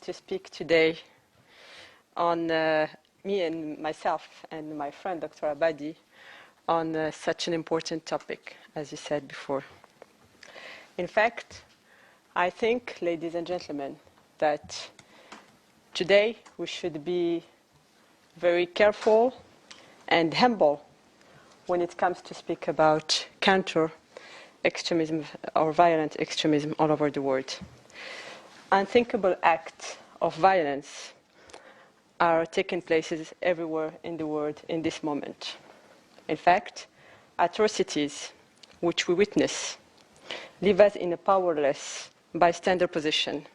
to speak today on me and myself and my friend Dr. Abadi on such an important topic, as you said before. In fact, I think, ladies and gentlemen, that today we should be very careful and humble when it comes to speak about counter-extremism or violent extremism all over the world. Unthinkable acts of violence are taking place everywhere in the world in this moment. In fact, atrocities which we witness leave us in a powerless bystander position.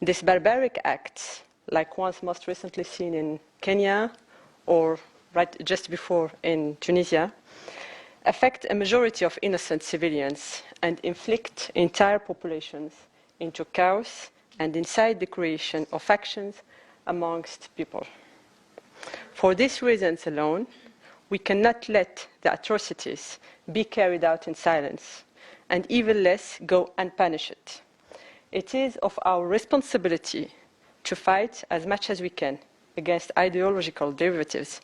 These barbaric acts, like ones most recently seen in Kenya or just before in Tunisia, affect a majority of innocent civilians and inflict entire populations into chaos and incite the creation of factions amongst people. For these reasons alone, we cannot let the atrocities be carried out in silence, and even less go unpunished. It is of our responsibility to fight as much as we can against ideological derivatives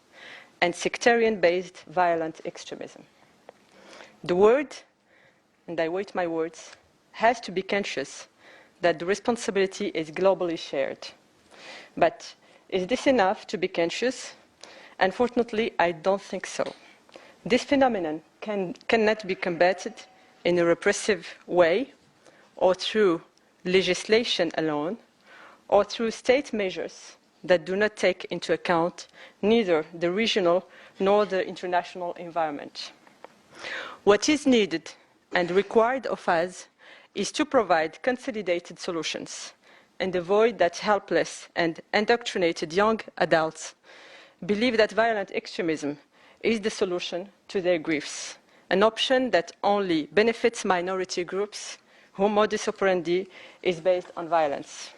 and sectarian-based violent extremism. The world, and I weight my words, has to be conscious that the responsibility is globally shared. But is this enough to be conscious? Unfortunately, I don't think so. This phenomenon cannot be combated in a repressive way or through legislation alone or through state measures that do not take into account neither the regional nor the international environment. What is needed and required of us is to provide consolidated solutions and avoid that helpless and indoctrinated young adults believe that violent extremism is the solution to their griefs, an option that only benefits minority groups whose modus operandi is based on violence.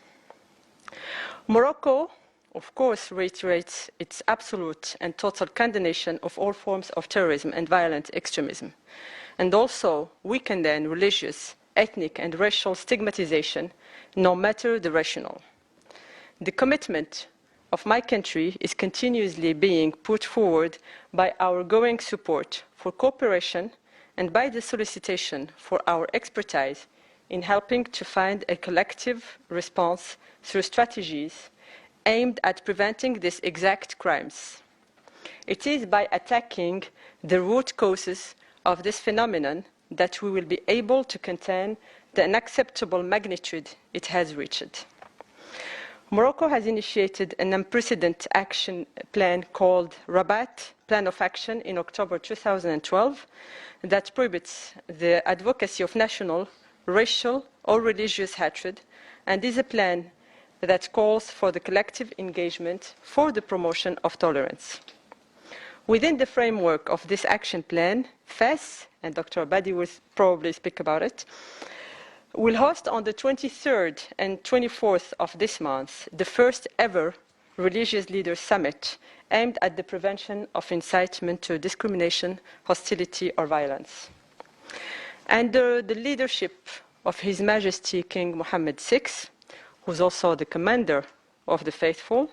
Morocco, of course, reiterates its absolute and total condemnation of all forms of terrorism and violent extremism, and also we condemn religious, ethnic and racial stigmatization, no matter the rationale. The commitment of my country is continuously being put forward by our growing support for cooperation and by the solicitation for our expertise in helping to find a collective response through strategies aimed at preventing these exact crimes. It is by attacking the root causes of this phenomenon that we will be able to contain the unacceptable magnitude it has reached. Morocco has initiated an unprecedented action plan called Rabat Plan of Action in October 2012 that prohibits the advocacy of national, racial or religious hatred, and is a plan that calls for the collective engagement for the promotion of tolerance. Within the framework of this action plan, FES, and Dr. Abadi will probably speak about it, will host on the 23rd and 24th of this month the first ever Religious Leaders Summit aimed at the prevention of incitement to discrimination, hostility or violence. Under the leadership of His Majesty King Mohammed VI, who is also the commander of the faithful,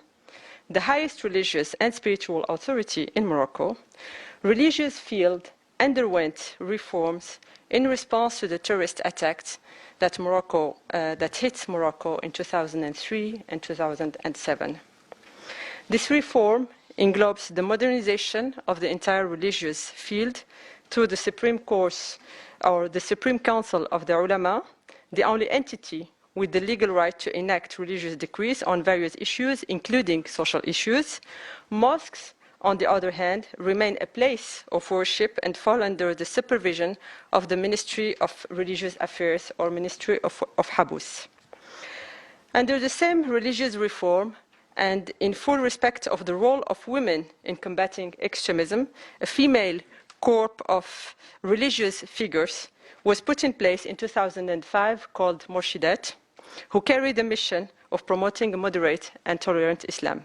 the highest religious and spiritual authority in Morocco, religious field underwent reforms in response to the terrorist attacks that hit Morocco in 2003 and 2007. This reform englobes the modernization of the entire religious field through the Supreme Court or the Supreme Council of the Ulama, the only entity with the legal right to enact religious decrees on various issues, including social issues. Mosques, on the other hand, remain a place of worship and fall under the supervision of the Ministry of Religious Affairs or Ministry of Habus. Under the same religious reform, and in full respect of the role of women in combating extremism, a female corps of religious figures was put in place in 2005 called Morshidat, who carry the mission of promoting a moderate and tolerant Islam.